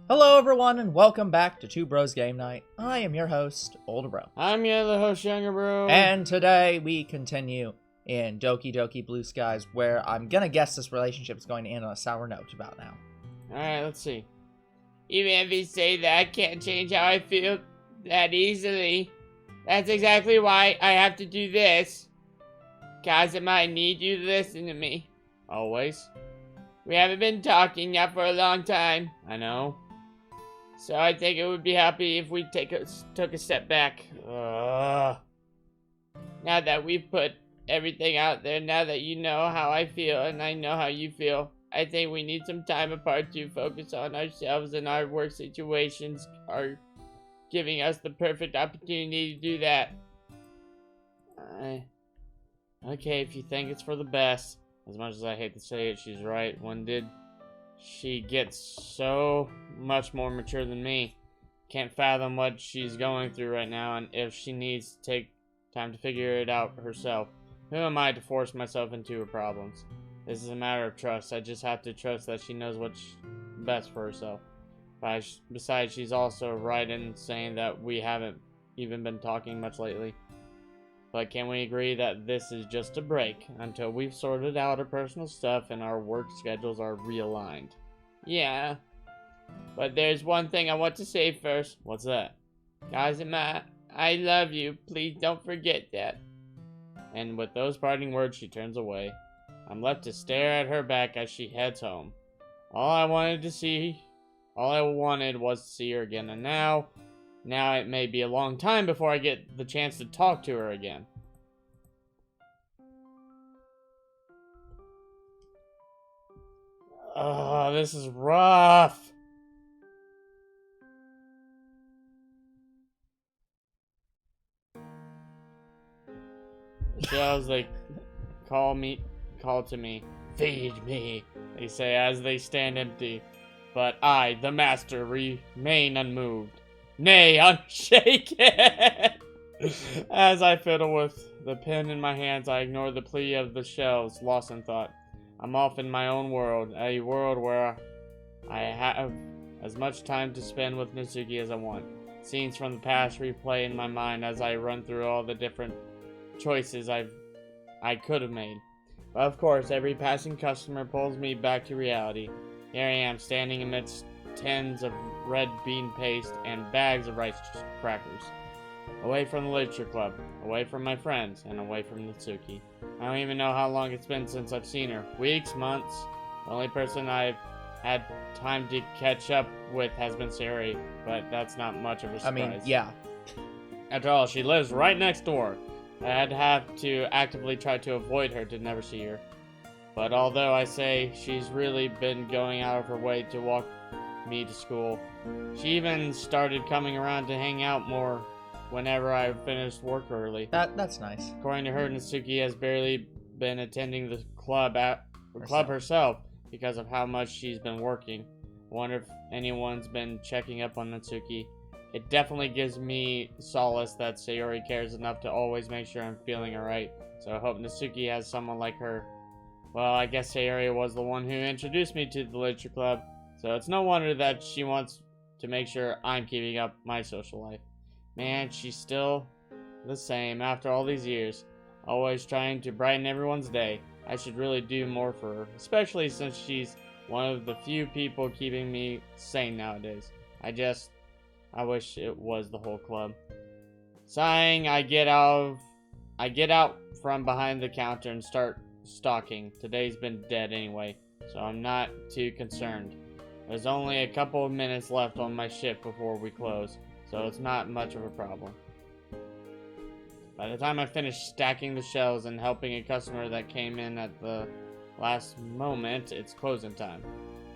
Hello everyone and welcome back to Two Bros Game Night. I am your host, Older Bro. I'm your other host, Younger Bro. And today we continue in Doki Doki Blue Skies, where I'm gonna guess this relationship is going to end on a sour note about now. Alright, let's see. Even if you say that I can't change how I feel that easily, that's exactly why I have to do this. Kazuma, I need you to listen to me. Always. We haven't been talking yet for a long time. I know. So I think it would be happy if we took a step back. Now that we've put everything out there, now that you know how I feel and I know how you feel, I think we need some time apart to focus on ourselves, and our work situations are giving us the perfect opportunity to do that. Okay, if you think it's for the best. As much as I hate to say it, she's right. She gets so much more mature than me. Can't fathom what she's going through right now, and if she needs to take time to figure it out herself. Who am I to force myself into her problems? This is a matter of trust. I just have to trust that she knows what's best for herself. Besides, she's also right in saying that we haven't even been talking much lately. But can we agree that this is just a break until we've sorted out our personal stuff and our work schedules are realigned? Yeah. But there's one thing I want to say first. What's that? Kazuma, I love you. Please don't forget that. And with those parting words, she turns away. I'm left to stare at her back as she heads home. All I wanted was to see her again, and now it may be a long time before I get the chance to talk to her again. Oh, this is rough. The shells, they call to me. Feed me, they say as they stand empty. But I, the master, remain unmoved. Nay, unshaken! As I fiddle with the pen in my hands, I ignore the plea of the shells, lost in thought. I'm off in my own world, a world where I have as much time to spend with Natsuki as I want. Scenes from the past replay in my mind as I run through all the different choices I could have made. But of course, every passing customer pulls me back to reality. Here I am, standing amidst tins of red bean paste and bags of rice crackers. Away from the literature club, away from my friends, and away from Natsuki. I don't even know how long it's been since I've seen her. Weeks, months. The only person I've had time to catch up with has been Sayori, but that's not much of a surprise. I mean, yeah. After all, she lives right next door. I'd have to actively try to avoid her to never see her. But although I say she's really been going out of her way to walk me to school, she even started coming around to hang out more whenever I finished work early. That's nice. According to her, Natsuki has barely been attending the club herself because of how much she's been working. I wonder if anyone's been checking up on Natsuki. It definitely gives me solace that Sayori cares enough to always make sure I'm feeling alright. So I hope Natsuki has someone like her. Well, I guess Sayori was the one who introduced me to the literature club, so it's no wonder that she wants to make sure I'm keeping up my social life. Man, she's still the same after all these years, always trying to brighten everyone's day. I should really do more for her, especially since she's one of the few people keeping me sane nowadays. I wish it was the whole club. Sighing, I get out from behind the counter and start stalking. Today's been dead anyway, so I'm not too concerned. There's only a couple of minutes left on my shift before we close, so it's not much of a problem. By the time I finish stacking the shelves and helping a customer that came in at the last moment, it's closing time.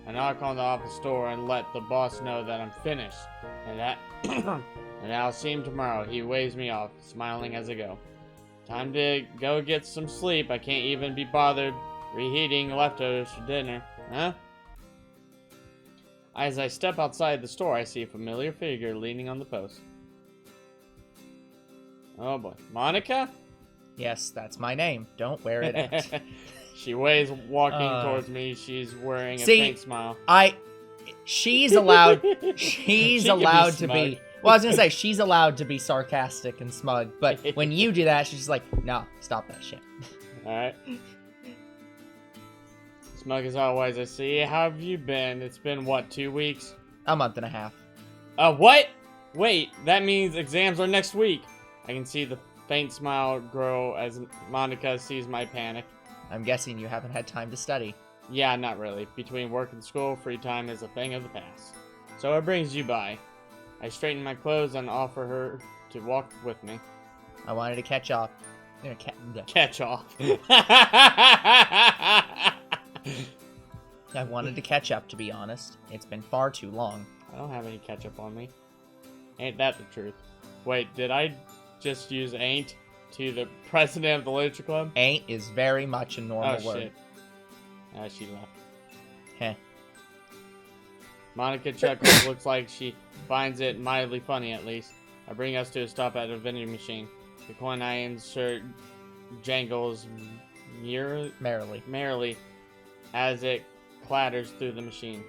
I knock on the office door and let the boss know that I'm finished, and that and I'll see him tomorrow. He waves me off, smiling as I go. Time to go get some sleep. I can't even be bothered reheating leftovers for dinner. Huh? As I step outside the store, I see a familiar figure leaning on the post. Oh boy. Monica? Yes, that's my name. Don't wear it out. She waves, walking towards me. She's wearing a see, faint smile. she's allowed. She's She can be allowed to smug. be. Well, I was gonna say she's allowed to be sarcastic and smug, but when you do that, she's just like, "No, stop that shit." Alright. Smug as always, I see. How have you been? It's been, what, 2 weeks? A month and a half. What? Wait, that means exams are next week. I can see the faint smile grow as Monica sees my panic. I'm guessing you haven't had time to study. Yeah, not really. Between work and school, free time is a thing of the past. So what brings you by? I straighten my clothes and offer her to walk with me. I wanted to catch up. Catch off. I wanted to catch up, to be honest. It's been far too long. I don't have any ketchup on me. Ain't that the truth? Wait, did I just use ain't to the president of the literature club? Ain't is very much a normal word. Shit. She left. Heh. Monica chuckles. Looks like she finds it mildly funny, at least. I bring us to a stop at a vending machine. The coin I insert jangles merrily as it clatters through the machine.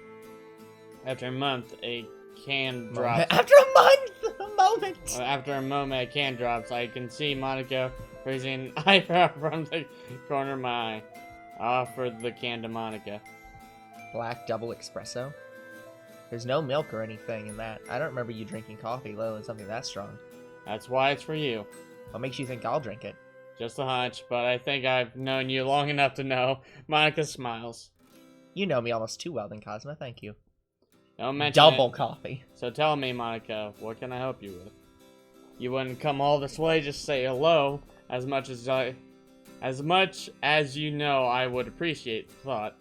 After a month, a can drops. After a month! A moment! After a moment, a can drops. I can see Monica raising an eyebrow from the corner of my eye. I offer the can to Monica. Black double espresso? There's no milk or anything in that. I don't remember you drinking coffee, let alone something that strong. That's why it's for you. What makes you think I'll drink it? Just a hunch, but I think I've known you long enough to know. Monica smiles. You know me almost too well then, Cosmo, thank you. Don't mention Double it. coffee. So tell me, Monica, what can I help you with? You wouldn't come all this way just to say hello. As much as you know, I would appreciate the thought.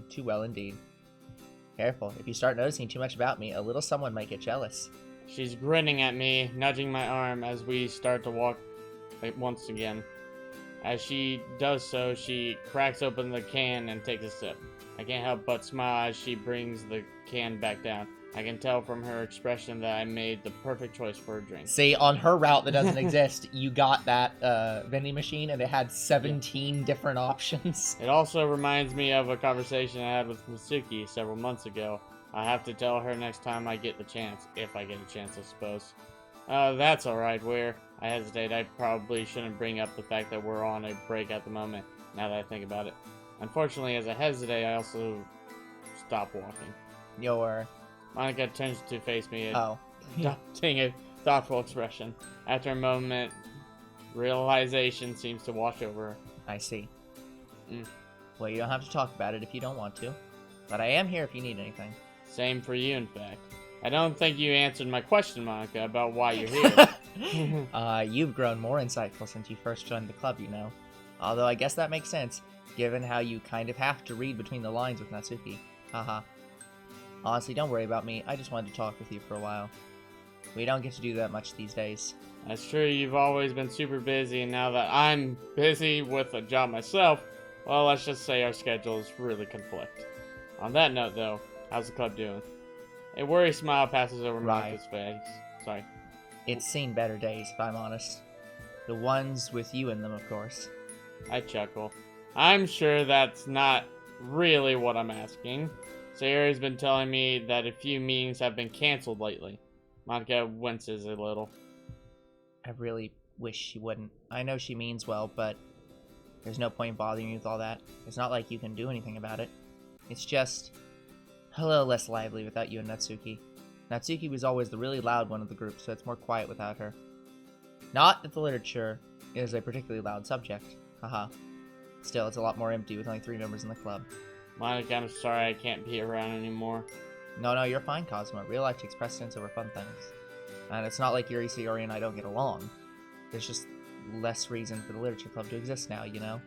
Too well indeed. Careful, if you start noticing too much about me, a little someone might get jealous. She's grinning at me, nudging my arm as we start to walk once again. As she does so, she cracks open the can and takes a sip. I can't help but smile as she brings the can back down. I can tell from her expression that I made the perfect choice for a drink. See, on her route that doesn't exist, you got that vending machine and it had 17 different options. It also reminds me of a conversation I had with Natsuki several months ago. I have to tell her next time I get the chance. If I get a chance, I suppose. That's alright, I hesitate. I probably shouldn't bring up the fact that we're on a break at the moment, now that I think about it. Unfortunately, as I hesitate, I also stop walking. Monica turns to face me, adopting a thoughtful expression. After a moment, realization seems to wash over her. I see. Well, you don't have to talk about it if you don't want to. But I am here if you need anything. Same for you, in fact. I don't think you answered my question, Monica, about why you're here. You've grown more insightful since you first joined the club, you know. Although I guess that makes sense, given how you kind of have to read between the lines with Natsuki. Haha. Honestly, don't worry about me. I just wanted to talk with you for a while. We don't get to do that much these days. That's true. You've always been super busy, and now that I'm busy with a job myself, well, let's just say our schedules really conflict. On that note, though, how's the club doing? A worried smile passes over Monica's face. Sorry. It's seen better days, if I'm honest. The ones with you in them, of course. I chuckle. I'm sure that's not really what I'm asking. Sayori's been telling me that a few meetings have been canceled lately. Monica winces a little. I really wish she wouldn't. I know she means well, but there's no point bothering you with all that. It's not like you can do anything about it. It's just a little less lively without you and Natsuki. Natsuki was always the really loud one of the group, so it's more quiet without her. Not that the literature is a particularly loud subject. Haha. Still, it's a lot more empty with only 3 members in the club. Monica, I'm sorry I can't be around anymore. No, you're fine, Cosmo. Real life takes precedence over fun things. And it's not like Yuri, Sayori, and I don't get along. There's just less reason for the literature club to exist now, you know?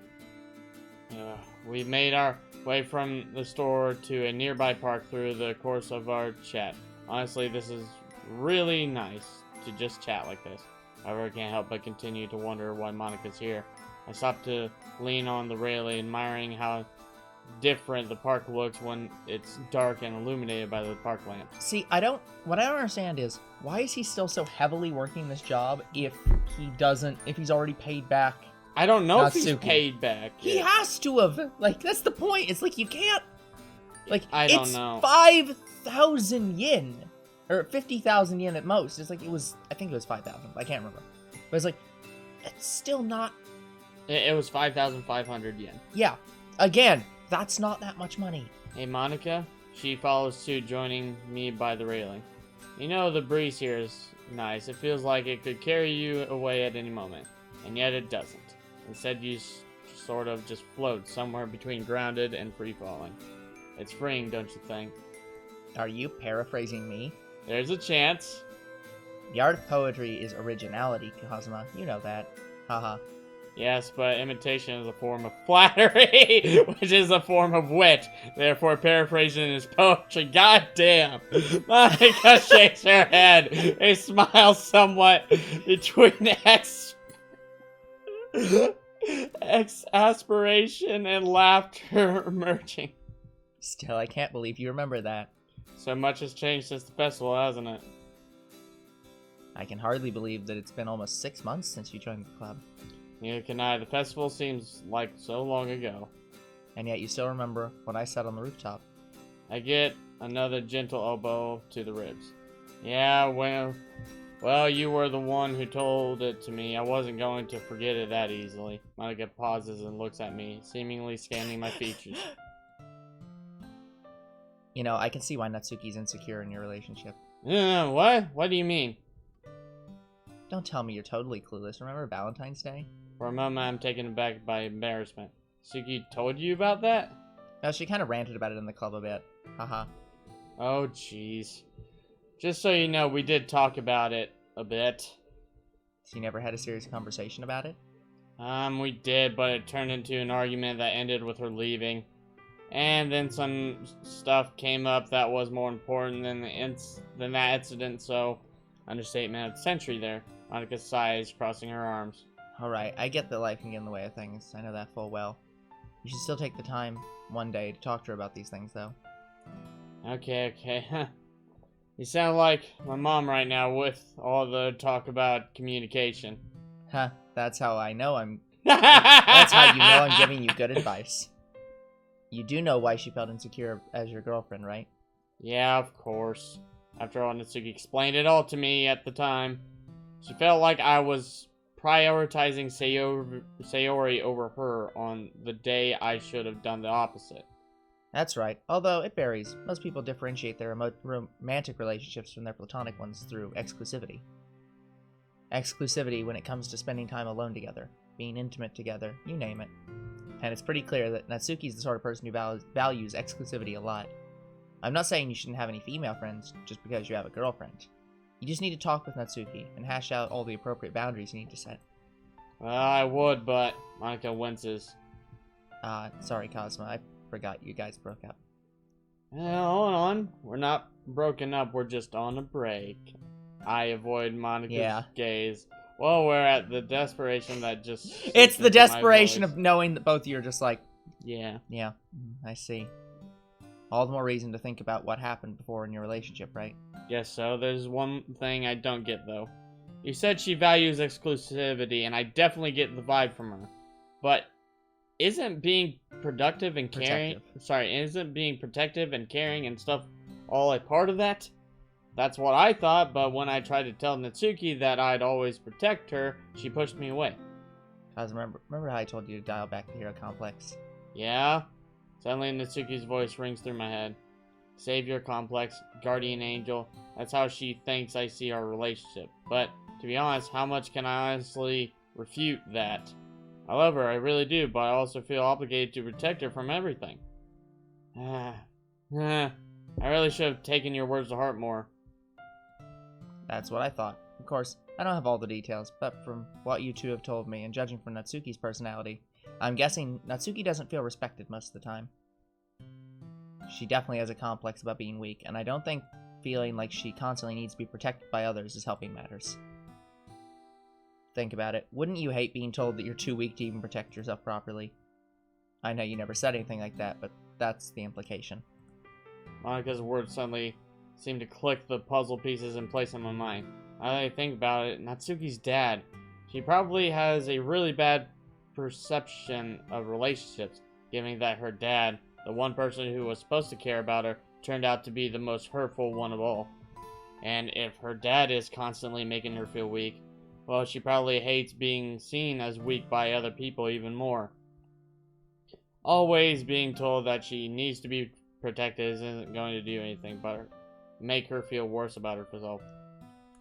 We made our way from the store to a nearby park through the course of our chat. Honestly, this is really nice to just chat like this. However, I can't help but continue to wonder why Monica's here. I stopped to lean on the railing, admiring how different the park looks when it's dark and illuminated by the park lamps. See, what I don't understand is, why is he still so heavily working this job if he's already paid back? I don't know Natsuki. if he's paid back. He has to have. Like, that's the point. It's like, you can't. Like, I don't know. 50,000 yen! Or 50,000 yen at most. It's like, I think it was 5,000. I can't remember. But it's like, it's still not... It was 5,500 yen. Yeah. Again, that's not that much money. Hey, Monica. She follows suit, joining me by the railing. You know, the breeze here is nice. It feels like it could carry you away at any moment. And yet it doesn't. Instead, you sort of just float somewhere between grounded and free-falling. It's freeing, don't you think? Are you paraphrasing me? There's a chance. The art of poetry is originality, Kazuma. You know that. Haha. Yes, but imitation is a form of flattery, which is a form of wit. Therefore, paraphrasing is poetry. God damn. Monica shakes her head. A smile somewhat between exasperation and laughter emerging. Still, I can't believe you remember that. So much has changed since the festival, hasn't it? I can hardly believe that it's been almost 6 months since you joined the club. Neither can I. The festival seems like so long ago. And yet you still remember what I said on the rooftop. I get another gentle elbow to the ribs. Yeah, well, you were the one who told it to me. I wasn't going to forget it that easily. Monica pauses and looks at me, seemingly scanning my features. You know, I can see why Natsuki's insecure in your relationship. What? What do you mean? Don't tell me you're totally clueless. Remember Valentine's Day? For a moment, I'm taken aback by embarrassment. Suki told you about that? No, she kind of ranted about it in the club a bit. Haha. Oh, jeez. Just so you know, we did talk about it a bit. So you never had a serious conversation about it? We did, but it turned into an argument that ended with her leaving. And then some stuff came up that was more important than that incident, so understatement of the century there. Monica sighs, crossing her arms. Alright, I get that life can get in the way of things. I know that full well. You should still take the time one day to talk to her about these things, though. Okay. You sound like my mom right now with all the talk about communication. Huh, that's how I know that's how you know I'm giving you good advice. You do know why she felt insecure as your girlfriend, right? Yeah, of course. After all, Natsuki explained it all to me at the time. She felt like I was prioritizing Sayori over her on the day I should have done the opposite. That's right, although it varies. Most people differentiate their romantic relationships from their platonic ones through exclusivity. Exclusivity when it comes to spending time alone together, being intimate together, you name it. And it's pretty clear that Natsuki's the sort of person who values exclusivity a lot. I'm not saying you shouldn't have any female friends just because you have a girlfriend. You just need to talk with Natsuki and hash out all the appropriate boundaries you need to set. Well, I would, but Monica winces. Sorry, Cosmo. I forgot you guys broke up. Hold on. We're not broken up. We're just on a break. I avoid Monica's gaze. Well, we're at the desperation that just... It's the desperation of knowing that both of you are just like... Yeah. Yeah, I see. All the more reason to think about what happened before in your relationship, right? Yes, so there's one thing I don't get, though. You said she values exclusivity, and I definitely get the vibe from her. But isn't being productive and caring... isn't being protective and caring and stuff all a part of that? That's what I thought, but when I tried to tell Natsuki that I'd always protect her, she pushed me away. Guys, remember how I told you to dial back the hero complex? Yeah? Suddenly Natsuki's voice rings through my head. Savior complex, guardian angel, that's how she thinks I see our relationship. But, to be honest, how much can I honestly refute that? I love her, I really do, but I also feel obligated to protect her from everything. I really should have taken your words to heart more. That's what I thought. Of course, I don't have all the details, but from what you two have told me, and judging from Natsuki's personality, I'm guessing Natsuki doesn't feel respected most of the time. She definitely has a complex about being weak, and I don't think feeling like she constantly needs to be protected by others is helping matters. Think about it. Wouldn't you hate being told that you're too weak to even protect yourself properly? I know you never said anything like that, but that's the implication. Monica's words suddenly seemed to click the puzzle pieces in place in my mind. Now that I think about it, Natsuki's dad. She probably has a really bad perception of relationships, given that her dad, the one person who was supposed to care about her, turned out to be the most hurtful one of all. And if her dad is constantly making her feel weak, well, she probably hates being seen as weak by other people even more. Always being told that she needs to be protected isn't going to do anything but make her feel worse about herself.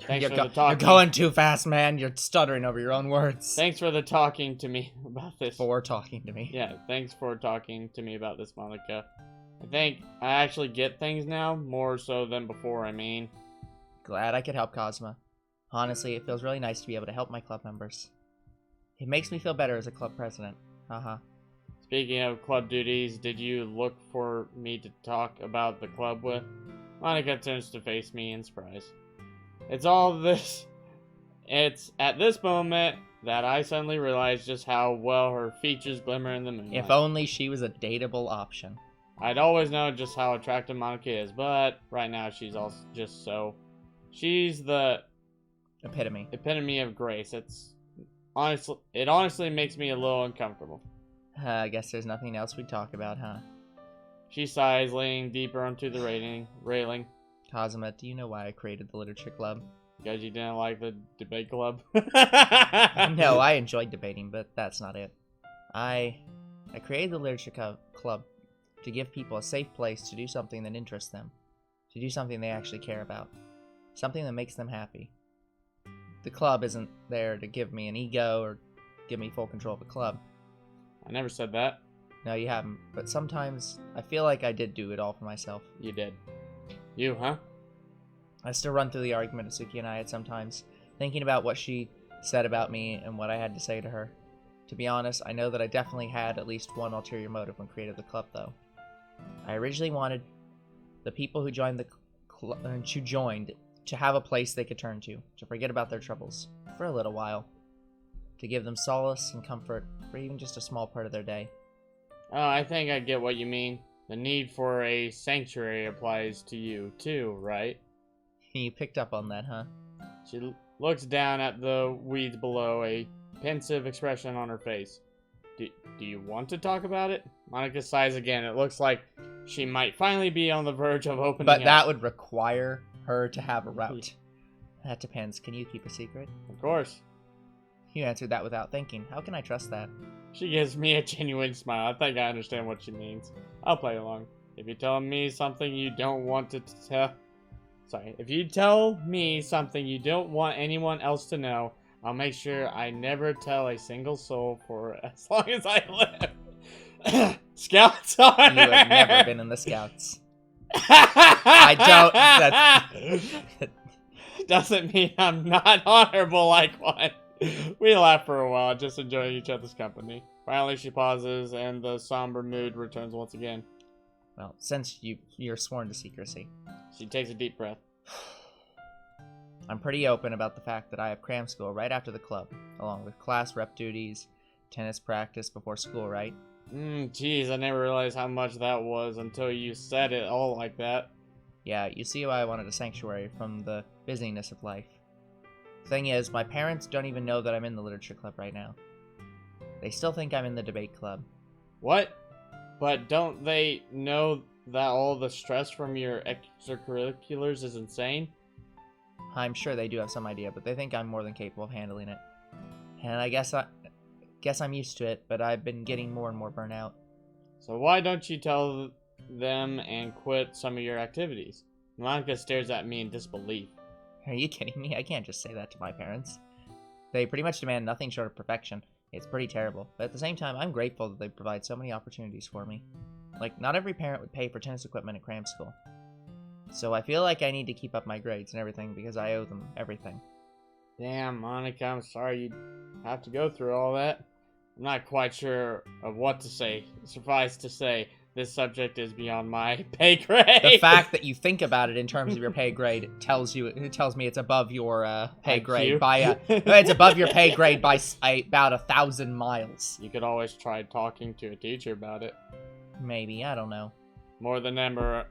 Thanks for the talking. You're going too fast, man. You're stuttering over your own words. Thanks for the talking to me about this. For talking to me. Yeah, thanks for talking to me about this, Monica. I think I actually get things now, more so than before, I mean. Glad I could help, Cosma. Honestly, it feels really nice to be able to help my club members. It makes me feel better as a club president. Haha. Speaking of club duties, did you look for me to talk about the club with? Monica turns to face me in surprise. It's at this moment that I suddenly realize just how well her features glimmer in the moonlight. If only she was a dateable option. I'd always known just how attractive Monica is, but right now she's also just so... She's the... Epitome of grace. It honestly makes me a little uncomfortable. I guess there's nothing else we talk about, huh? She sighs, leaning deeper onto the railing. Cosma, do you know why I created the literature club? Because you didn't like the debate club? No, I enjoyed debating, but that's not it. I created the literature club to give people a safe place to do something that interests them. To do something they actually care about. Something that makes them happy. The club isn't there to give me an ego or give me full control of the club. I never said that. No, you haven't. But sometimes I feel like I did do it all for myself. You did. You, huh? I still run through the argument Natsuki and I had sometimes, thinking about what she said about me and what I had to say to her. To be honest, I know that I definitely had at least one ulterior motive when creating the club, though. I originally wanted the people who joined to have a place they could turn to forget about their troubles for a little while, to give them solace and comfort for even just a small part of their day. Oh, I think I get what you mean. The need for a sanctuary applies to you, too, right? You picked up on that, huh? She looks down at the weeds below, a pensive expression on her face. Do you want to talk about it? Monica sighs again. It looks like she might finally be on the verge of opening up. But that would require her to have a route. That depends. Can you keep a secret? Of course. You answered that without thinking. How can I trust that? She gives me a genuine smile. I think I understand what she means. I'll play along. If you tell me something you don't want to tell... Sorry. If you tell me something you don't want anyone else to know, I'll make sure I never tell a single soul for as long as I live. Scouts on You have never been in the Scouts. I don't... That's... Doesn't mean I'm not honorable like one. We laugh for a while, just enjoying each other's company. Finally, she pauses, and the somber mood returns once again. Well, since you're sworn to secrecy. She takes a deep breath. I'm pretty open about the fact that I have cram school right after the club, along with class rep duties, tennis practice before school, right? Geez, I never realized how much that was until you said it all like that. Yeah, you see why I wanted a sanctuary from the busyness of life. Thing is, my parents don't even know that I'm in the literature club right now. They still think I'm in the debate club. What? But don't they know that all the stress from your extracurriculars is insane? I'm sure they do have some idea, but they think I'm more than capable of handling it. And I guess I'm used to it, but I've been getting more and more burnt out. So why don't you tell them and quit some of your activities? Monica stares at me in disbelief. Are you kidding me? I can't just say that to my parents. They pretty much demand nothing short of perfection. It's pretty terrible, but at the same time, I'm grateful that they provide so many opportunities for me. Like, not every parent would pay for tennis equipment at cram school. So I feel like I need to keep up my grades and everything because I owe them everything. Damn, Monica, I'm sorry you have to go through all that. I'm not quite sure of what to say. Suffice to say, this subject is beyond my pay grade. The fact that you think about it in terms of your pay grade tells me it's above your pay grade by it's above your pay grade by about 1,000 miles. You could always try talking to a teacher about it. Maybe, I don't know. More than ever,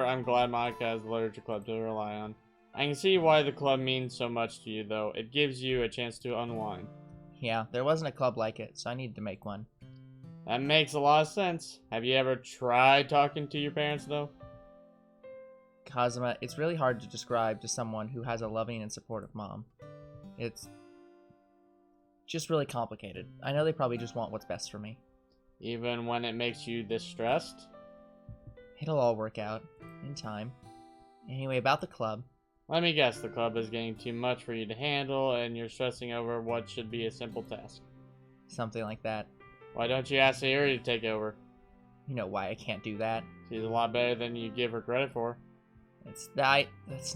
I'm glad Monica has the literature club to rely on. I can see why the club means so much to you, though. It gives you a chance to unwind. Yeah, there wasn't a club like it, so I needed to make one. That makes a lot of sense. Have you ever tried talking to your parents, though? Kazuma, it's really hard to describe to someone who has a loving and supportive mom. It's just really complicated. I know they probably just want what's best for me. Even when it makes you this stressed? It'll all work out in time. Anyway, about the club. Let me guess, the club is getting too much for you to handle, and you're stressing over what should be a simple task. Something like that. Why don't you ask Sayori to take over? You know why I can't do that. She's a lot better than you give her credit for. That's not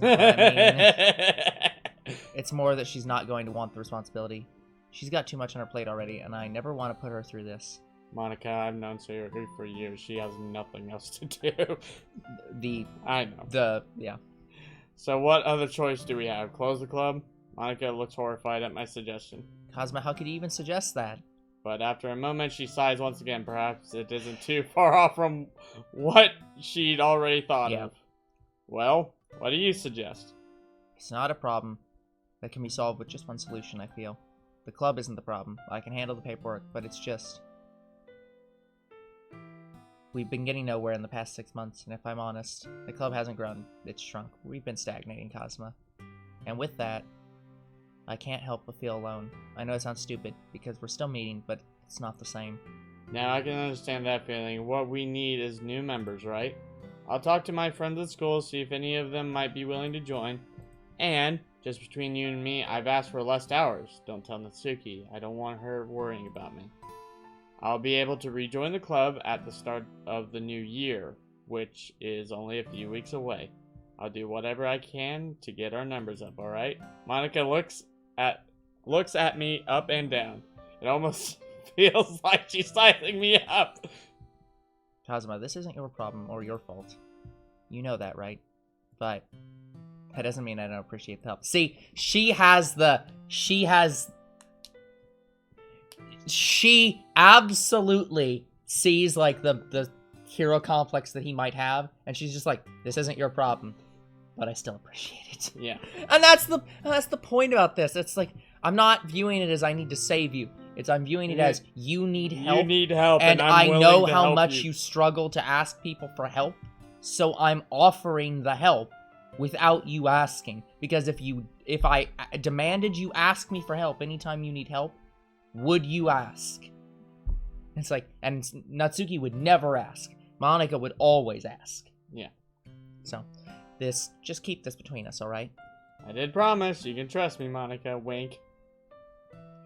what I mean. It's more that she's not going to want the responsibility. She's got too much on her plate already, and I never want to put her through this. Monica, I've known Sayori for years. She has nothing else to do. I know. Yeah. So what other choice do we have? Close the club? Monica looks horrified at my suggestion. Kazuma, how could you even suggest that? But after a moment, she sighs once again. Perhaps it isn't too far off from what she'd already thought of. Well, what do you suggest? It's not a problem that can be solved with just one solution, I feel. The club isn't the problem. I can handle the paperwork, but it's just... We've been getting nowhere in the past 6 months, and if I'm honest, the club hasn't grown, it's shrunk. We've been stagnating, Kazuma. And with that, I can't help but feel alone. I know it sounds stupid, because we're still meeting, but it's not the same. Now I can understand that feeling. What we need is new members, right? I'll talk to my friends at school, see if any of them might be willing to join. And, just between you and me, I've asked for less hours. Don't tell Natsuki. I don't want her worrying about me. I'll be able to rejoin the club at the start of the new year, which is only a few weeks away. I'll do whatever I can to get our numbers up, alright? Monica looks at me up and down. It almost feels like she's sizing me up. Kazuma, this isn't your problem or your fault. You know that, right? But that doesn't mean I don't appreciate the help. See, she absolutely sees, like, the hero complex that he might have, and she's just like, this isn't your problem, but I still appreciate it. Yeah. And that's the point about this. It's like, I'm not viewing it as I need to save you. I'm viewing it as you need help. You need help, and I'm I know willing to how help much you struggle to ask people for help, so I'm offering the help without you asking. Because if I demanded you ask me for help anytime you need help, would you ask? It's like, and Natsuki would never ask. Monica would always ask. Yeah. So, just keep this between us, alright? I did promise. You can trust me, Monica. Wink.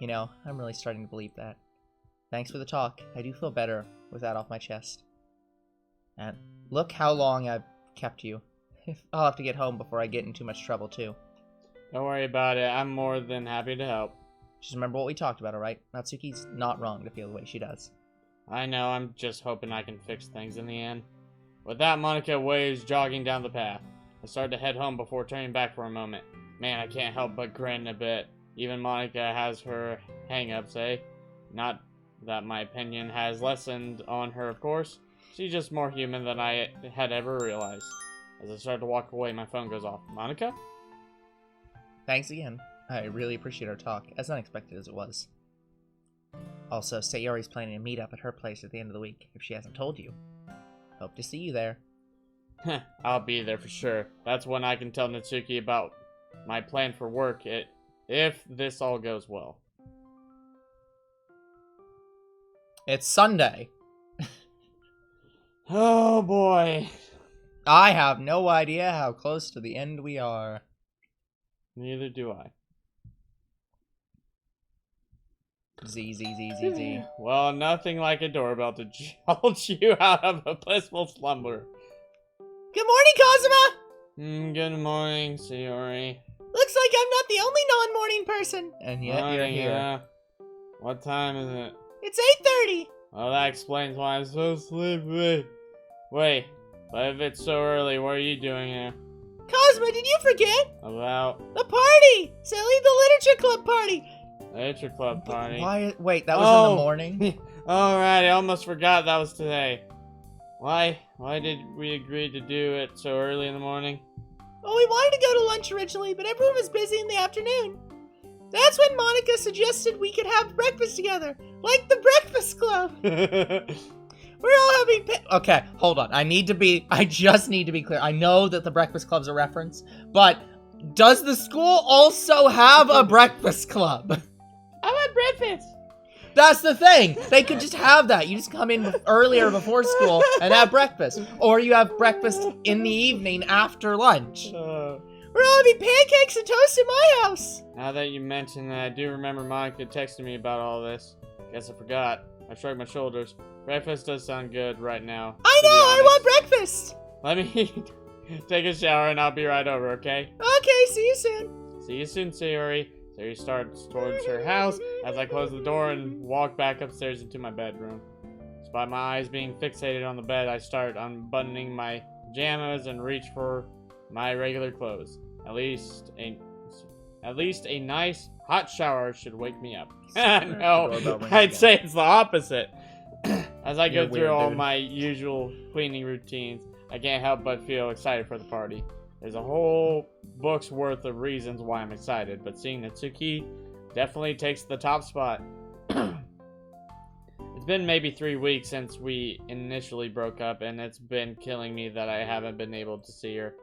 You know, I'm really starting to believe that. Thanks for the talk. I do feel better with that off my chest. And look how long I've kept you. I'll have to get home before I get in too much trouble, too. Don't worry about it. I'm more than happy to help. Just remember what we talked about, alright? Natsuki's not wrong to feel the way she does. I know. I'm just hoping I can fix things in the end. With that, Monica waves jogging down the path. I started to head home before turning back for a moment. Man, I can't help but grin a bit. Even Monica has her hang-ups, eh? Not that my opinion has lessened on her, of course. She's just more human than I had ever realized. As I start to walk away, my phone goes off. Monica? Thanks again. I really appreciate our talk, as unexpected as it was. Also, Sayori's planning a meetup at her place at the end of the week, if she hasn't told you. Hope to see you there. I'll be there for sure. That's when I can tell Natsuki about my plan for work, if this all goes well. It's Sunday. Oh boy. I have no idea how close to the end we are. Neither do I. Z. Well, nothing like a doorbell to jolt you out of a blissful slumber. Good morning, Kazuma! Good morning, Sayori. Looks like I'm not the only non-morning person. And yet you're here. Yeah. What time is it? It's 8:30. Well, that explains why I'm so sleepy. Wait, but if it's so early, what are you doing here? Kazuma, did you forget? About? The party! Silly, the literature club party! Literature club party. Wait, that was in the morning? Alright, I almost forgot that was today. Why did we agree to do it so early in the morning? Well, we wanted to go to lunch originally, but everyone was busy in the afternoon. That's when Monica suggested we could have breakfast together, like the Breakfast Club. We're all having okay, hold on. I just need to be clear. I know that the Breakfast Club's a reference, but does the school also have a breakfast club? I want breakfast. That's the thing. They could just have that. You just come in earlier before school and have breakfast. Or you have breakfast in the evening after lunch. We're all having pancakes and toast in my house. Now that you mention that, I do remember Monica texting me about all this. Guess I forgot. I shrugged my shoulders. Breakfast does sound good right now. I know, I want breakfast. Let me take a shower and I'll be right over, okay? Okay, see you soon. See you soon, Sayori. Sayori starts towards her house as I close the door and walk back upstairs into my bedroom. Despite my eyes being fixated on the bed, I start unbuttoning my pajamas and reach for my regular clothes. At least a nice hot shower should wake me up. No, I'd say it's the opposite. As I go through all my usual cleaning routines, I can't help but feel excited for the party. There's a whole book's worth of reasons why I'm excited, but seeing Natsuki definitely takes the top spot. It's been maybe 3 weeks since we initially broke up, and it's been killing me that I haven't been able to see her.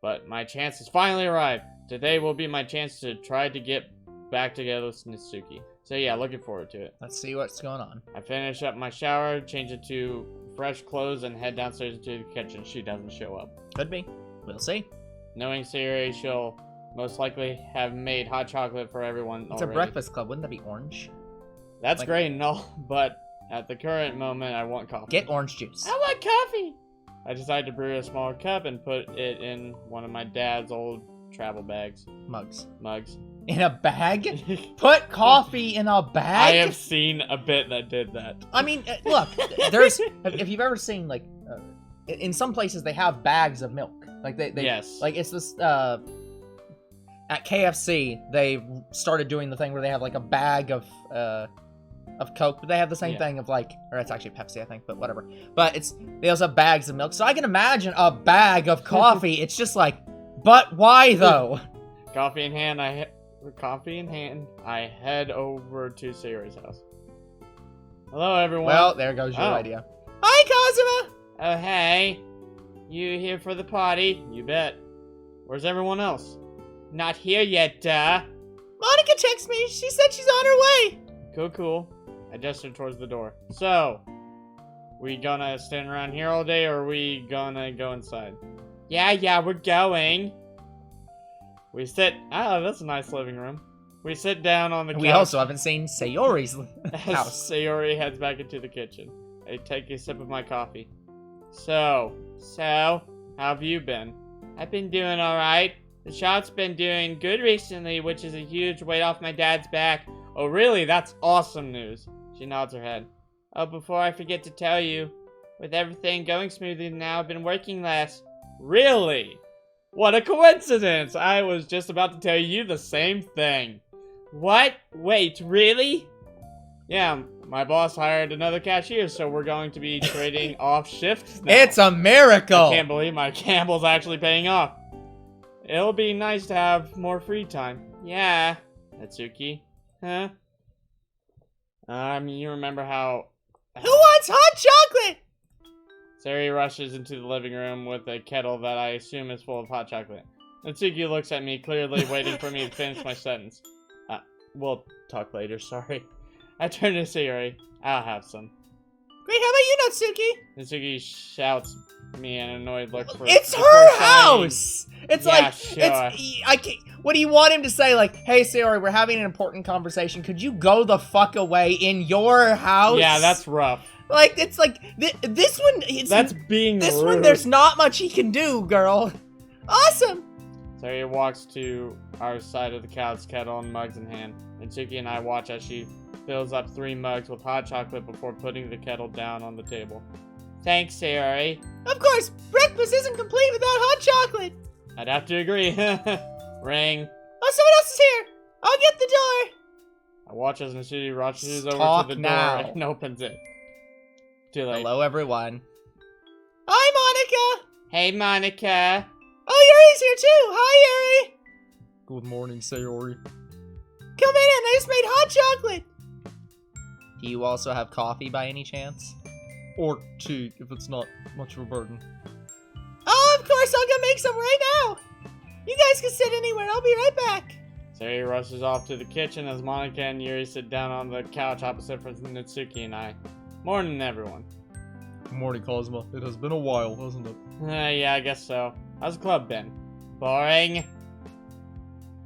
But my chance has finally arrived. Today will be my chance to try to get back together with Natsuki. So yeah, looking forward to it. Let's see what's going on. I finish up my shower, change it to fresh clothes, and head downstairs to the kitchen. She doesn't show up. Could be. We'll see. Knowing Sayori, she'll most likely have made hot chocolate for everyone It's already. a breakfast club. Wouldn't that be orange? That's like, great and all, but at the current moment, I want coffee. Get orange juice. I want coffee! I decided to brew a small cup and put it in one of my dad's old travel bags. Mugs. In a bag? Put coffee in a bag? I have seen a bit that did that. I mean, look, there's... if you've ever seen, like, in some places they have bags of milk. Like, they yes. Like, it's this, at KFC, they started doing the thing where they have, like, a bag of Coke, but they have the same thing of, like, or it's actually Pepsi, I think, but whatever. But they also have bags of milk. So I can imagine a bag of coffee. It's just like, but why, though? Coffee in hand, I head over to Sayori's house. Hello, everyone. Well, there goes your idea. Hi, Kazuma! Oh, hey. You here for the party? You bet. Where's everyone else? Not here yet, Monica texted me. She said she's on her way. Cool. I gestured towards the door. So, we gonna stand around here all day, or are we gonna go inside? Yeah, we're going. We sit... Oh, that's a nice living room. We sit down on the couch. We also haven't seen Sayori's house. Sayori heads back into the kitchen. I take a sip of my coffee. So, how have you been? I've been doing alright. The shop's been doing good recently, which is a huge weight off my dad's back. Oh, really? That's awesome news. She nods her head. Oh, before I forget to tell you, with everything going smoothly now, I've been working less. Really? What a coincidence! I was just about to tell you the same thing. What? Wait, really? Yeah, my boss hired another cashier, so we're going to be trading off shifts now. It's a miracle! I can't believe my gamble's actually paying off. It'll be nice to have more free time. Yeah, Natsuki. Huh? You remember how... Who wants hot chocolate? Sayori rushes into the living room with a kettle that I assume is full of hot chocolate. Natsuki looks at me, clearly waiting for me to finish my sentence. We'll talk later, sorry. I turn to Sayori. I'll have some. Great, how about you, Natsuki? Natsuki shouts me an annoyed look for... It's her house! It's yeah, like, sure. I can't, what do you want him to say? Like, hey, Sayori, we're having an important conversation. Could you go the fuck away in your house? Yeah, that's rough. Like, it's like, this one... That's being This rude. one, there's not much he can do, girl. Awesome! Sayori walks to our side of the couch, kettle and mugs in hand. Natsuki and I watch as she fills up 3 mugs with hot chocolate before putting the kettle down on the table. Thanks, Sayori. Of course, breakfast isn't complete without hot chocolate. I'd have to agree. Ring. Oh, someone else is here. I'll get the door. I watch as Natsuki rushes over Talk to the now. door and opens it. Too late. Hello, everyone. Hi, Monica. Hey, Monica. Oh, Yuri's here too. Hi, Yuri. Good morning, Sayori. Come in. I just made hot chocolate. Do you also have coffee by any chance? Or tea, if it's not much of a burden. Oh, of course, I'll go make some right now. You guys can sit anywhere. I'll be right back. Sari rushes off to the kitchen as Monica and Yuri sit down on the couch opposite from Natsuki and I. Morning, everyone. Good morning, Cosmo. It has been a while, hasn't it? Yeah, I guess so. How's the club been? Boring?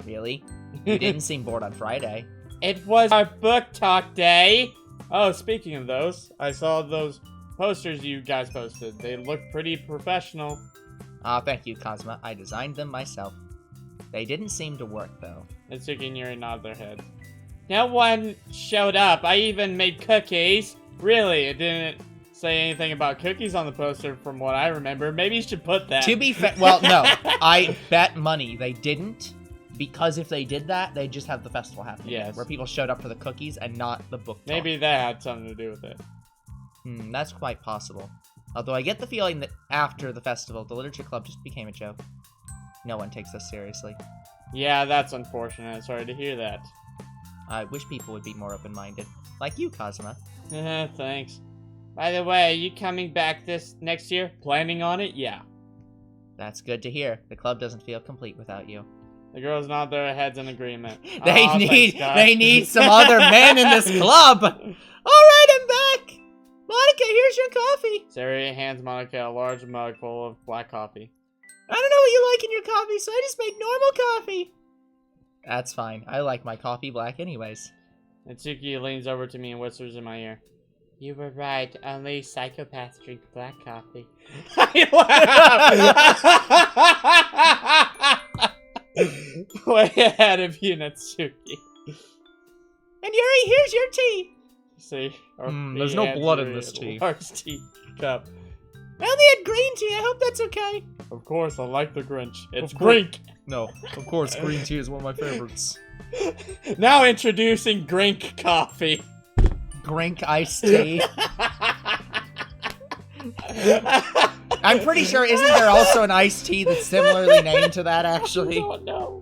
Really? You didn't seem bored on Friday. It was our book talk day. Oh, speaking of those, I saw those posters you guys posted. They look pretty professional. Thank you, Cosma. I designed them myself. They didn't seem to work, though. Natsuki and Yuri nod their heads. No one showed up. I even made cookies. Really, it didn't say anything about cookies on the poster from what I remember. Maybe you should put that. To be fair, well, no. I bet money they didn't, because if they did that, they'd just have the festival happening. Yes. Where people showed up for the cookies and not the book talk. Maybe that had something to do with it. That's quite possible. Although I get the feeling that after the festival, the literature club just became a joke. No one takes us seriously. Yeah, that's unfortunate. Sorry to hear that. I wish people would be more open-minded. Like you, Cosma. Thanks. By the way, are you coming back this next year? Planning on it? Yeah. That's good to hear. The club doesn't feel complete without you. The girls nod their heads in agreement. They Aw, need thanks, guys. some other men in this club. All right, I'm back. Monica, here's your coffee. Sari hands Monica a large mug full of black coffee. I don't know what you like in your coffee, so I just make normal coffee. That's fine. I like my coffee black anyways. Natsuki leans over to me and whispers in my ear. You were right. Only psychopaths drink black coffee. I laugh. Way ahead of you, Natsuki. And Yuri, here's your tea. See? There's no blood in this tea. Large tea cup. I only had green tea. I hope that's okay. Of course, I like the Grinch. It's Of course. Grink. No, of course, green tea is one of my favorites. Now introducing Grink coffee. Grink iced tea. I'm pretty sure, isn't there also an iced tea that's similarly named to that, actually? Oh,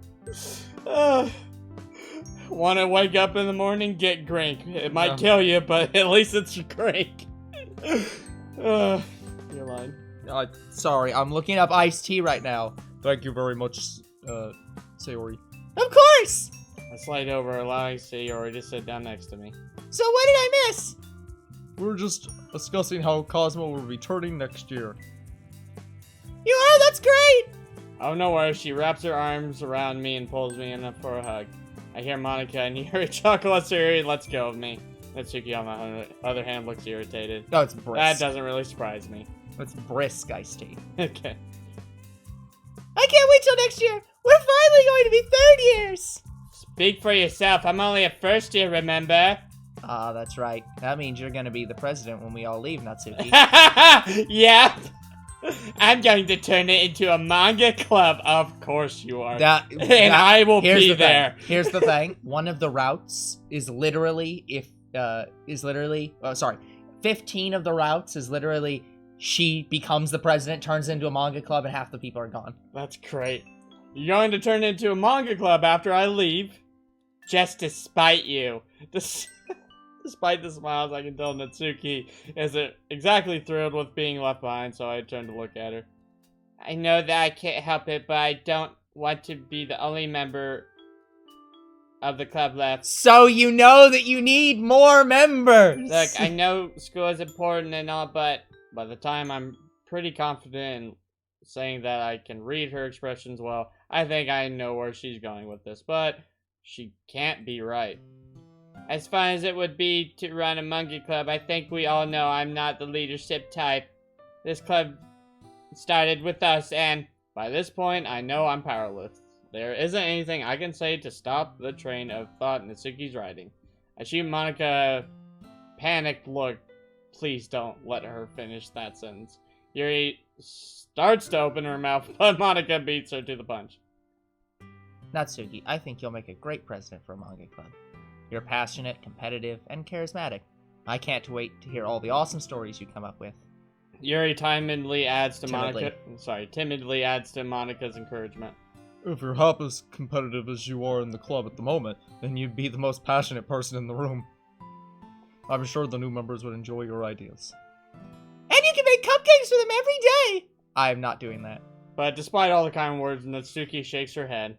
no. Want to wake up in the morning? Get Grink. It might kill you, but at least it's Grink. You're lying. Sorry, I'm looking up iced tea right now. Thank you very much, Sayori. Of course! I slide over, allowing Sayori to sit down next to me. So what did I miss? We're just discussing how Cosmo will be returning next year. You are? That's great! Oh, no worries. She wraps her arms around me and pulls me in for a hug. I hear Monica and Yuri chuckle at Sayori. Let's go of me. Natsuki, on the other hand, looks irritated. No, it's brisk. That doesn't really surprise me. It's brisk iced tea. Okay. I can't wait till next year! We're finally going to be third years! Speak for yourself. I'm only a first year, remember? That's right. That means you're gonna be the president when we all leave, Natsuki. Yeah. I'm going to turn it into a manga club. Of course you are. I will be there. Here's the thing. One of the routes is literally 15 of the routes is literally she becomes the president, turns into a manga club, and half the people are gone. That's great. You're going to turn it into a manga club after I leave? Just to spite you. Despite the smiles, I can tell Natsuki isn't exactly thrilled with being left behind, so I turn to look at her. I know that I can't help it, but I don't want to be the only member of the club left. So you know that you need more members! Look, I know school is important and all, but by the time I'm pretty confident in saying that I can read her expressions well, I think I know where she's going with this, but she can't be right. As fun as it would be to run a monkey club, I think we all know I'm not the leadership type. This club started with us, and by this point, I know I'm powerless. There isn't anything I can say to stop the train of thought Natsuki's riding. I shoot Monica a panicked look. Please don't let her finish that sentence. Yuri starts to open her mouth, but Monica beats her to the punch. Natsuki, I think you'll make a great president for a manga club. You're passionate, competitive, and charismatic. I can't wait to hear all the awesome stories you come up with. Yuri timidly adds to Monica's encouragement. If you're half as competitive as you are in the club at the moment, then you'd be the most passionate person in the room. I'm sure the new members would enjoy your ideas. cupcakes for them every day. I'm not doing that. But despite all the kind words, Natsuki shakes her head.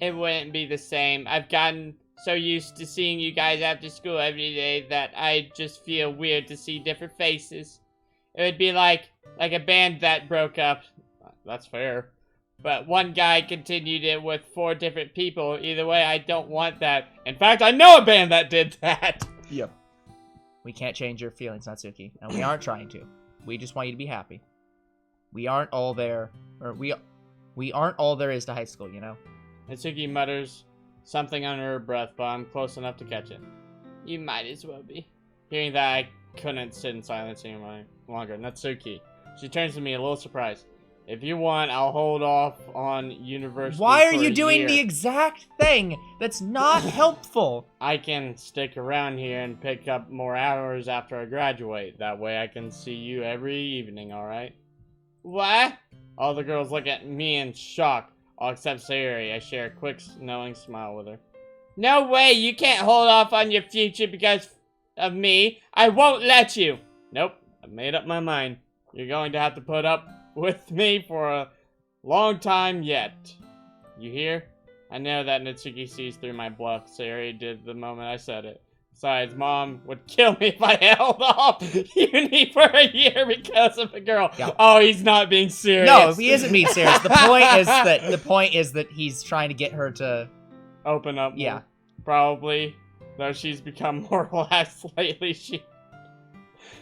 It wouldn't be the same. I've gotten so used to seeing you guys after school every day that I just feel weird to see different faces. It would be like a band that broke up. That's fair. But one guy continued it with 4 different people. Either way, I don't want that. In fact, I know a band that did that. Yep. We can't change your feelings, Natsuki, and we aren't trying to. We just want you to be happy. We aren't all there, or we aren't all there is to high school, you know? Natsuki mutters something under her breath, but I'm close enough to catch it. You might as well be. Hearing that, I couldn't sit in silence any longer. Natsuki. She turns to me a little surprised. If you want, I'll hold off on university. Why are for you a doing year. the exact thing? That's not helpful. I can stick around here and pick up more hours after I graduate. That way I can see you every evening, alright? What? All the girls look at me in shock, all except Sayuri. I share a quick, knowing smile with her. No way! You can't hold off on your future because of me. I won't let you! Nope. I've made up my mind. You're going to have to put up with me for a long time yet. You hear? I know that Natsuki sees through my bluff. Sayuri did the moment I said it. Besides, Mom would kill me if I held off uni for a year because of a girl. Yeah. Oh, he's not being serious. No, he isn't being serious. The point is that he's trying to get her to open up more. Yeah. Probably. Though she's become more relaxed lately, she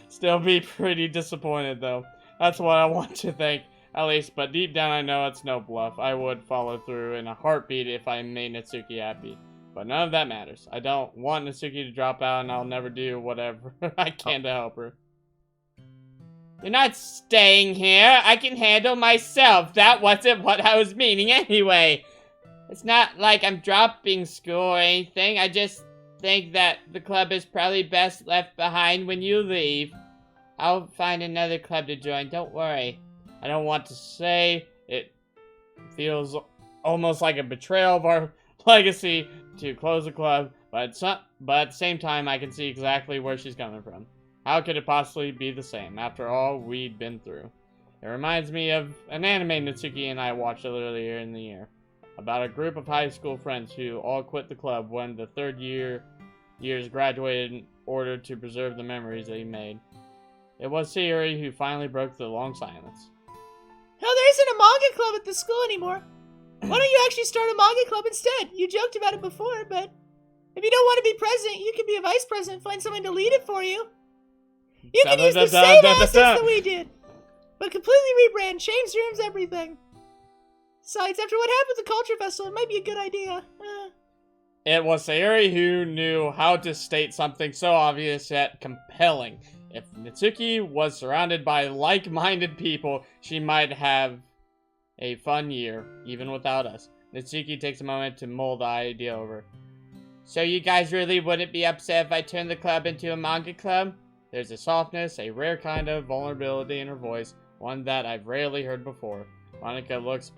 still be pretty disappointed though. That's what I want to think, at least, but deep down I know it's no bluff. I would follow through in a heartbeat if I made Natsuki happy. But none of that matters. I don't want Natsuki to drop out, and I'll never do whatever I can to help her. You're not staying here. I can handle myself. That wasn't what I was meaning anyway. It's not like I'm dropping school or anything. I just think that the club is probably best left behind when you leave. I'll find another club to join, don't worry. I don't want to say it feels almost like a betrayal of our legacy to close the club, but at the same time I can see exactly where she's coming from. How could it possibly be the same after all we'd been through? It reminds me of an anime Natsuki and I watched earlier in the year, about a group of high school friends who all quit the club when the third years graduated in order to preserve the memories they made. It was Sayuri who finally broke the long silence. Oh, there isn't a manga club at the school anymore. Why don't you actually start a manga club instead? You joked about it before, but if you don't want to be president, you can be a vice president and find someone to lead it for you. You can use the same assets that we did, but completely rebrand, change rooms, everything. Besides, after what happened with the Culture Festival, it might be a good idea. It was Sayuri who knew how to state something so obvious yet compelling. If Natsuki was surrounded by like-minded people, she might have a fun year, even without us. Natsuki takes a moment to mull the idea over. So you guys really wouldn't be upset if I turned the club into a manga club? There's a softness, a rare kind of vulnerability in her voice, one that I've rarely heard before. Monica looks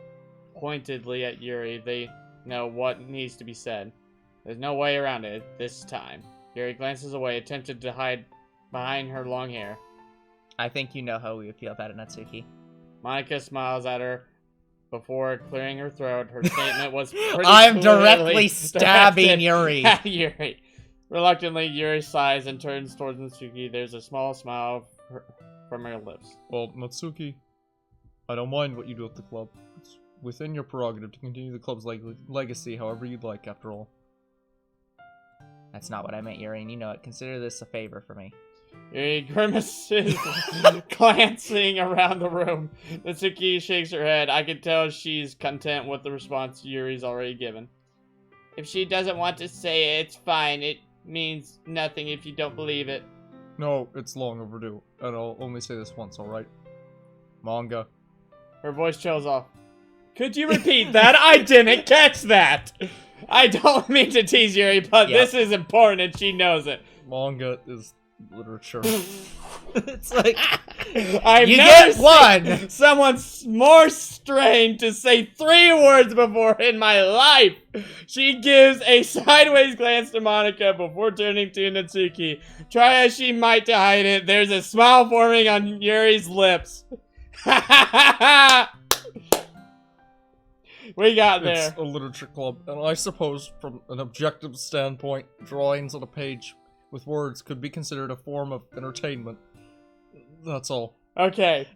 pointedly at Yuri. They know what needs to be said. There's no way around it this time. Yuri glances away, attempted to hide behind her long hair. I think you know how we would feel about it, Natsuki. Monica smiles at her before clearing her throat. Her statement was pretty I'm clearly directly stabbing Yuri. at Yuri. Reluctantly, Yuri sighs and turns towards Natsuki. There's a small smile from her lips. Well, Natsuki, I don't mind what you do at the club. It's within your prerogative to continue the club's legacy however you'd like, after all. That's not what I meant, Yuri, and you know it. Consider this a favor for me. Yuri grimaces, glancing around the room. Natsuki shakes her head. I can tell she's content with the response Yuri's already given. If she doesn't want to say it, it's fine. It means nothing if you don't believe it. No, it's long overdue, and I'll only say this once, alright? Manga. Her voice trails off. Could you repeat that? I didn't catch that! I don't mean to tease Yuri, but Yep. this is important and she knows it. Manga is literature. It's like I've you never get one. seen someone more strained to say 3 words before in my life. She gives a sideways glance to Monica before turning to Natsuki. Try as she might to hide it, there's a smile forming on Yuri's lips. We got there. It's a literature club, and I suppose from an objective standpoint, drawings on a page with words could be considered a form of entertainment. That's all. Okay.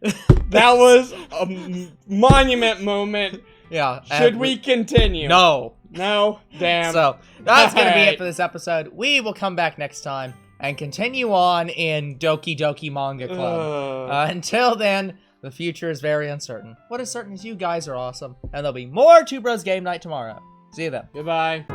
That was a monument moment. Yeah. Should we continue? No. No? Damn. So that's gonna be Alright. it for this episode. We will come back next time and continue on in Doki Doki Manga Club. Until then, the future is very uncertain. What is certain is you guys are awesome, and there'll be more Two Bros Game Night tomorrow. See you then. Goodbye.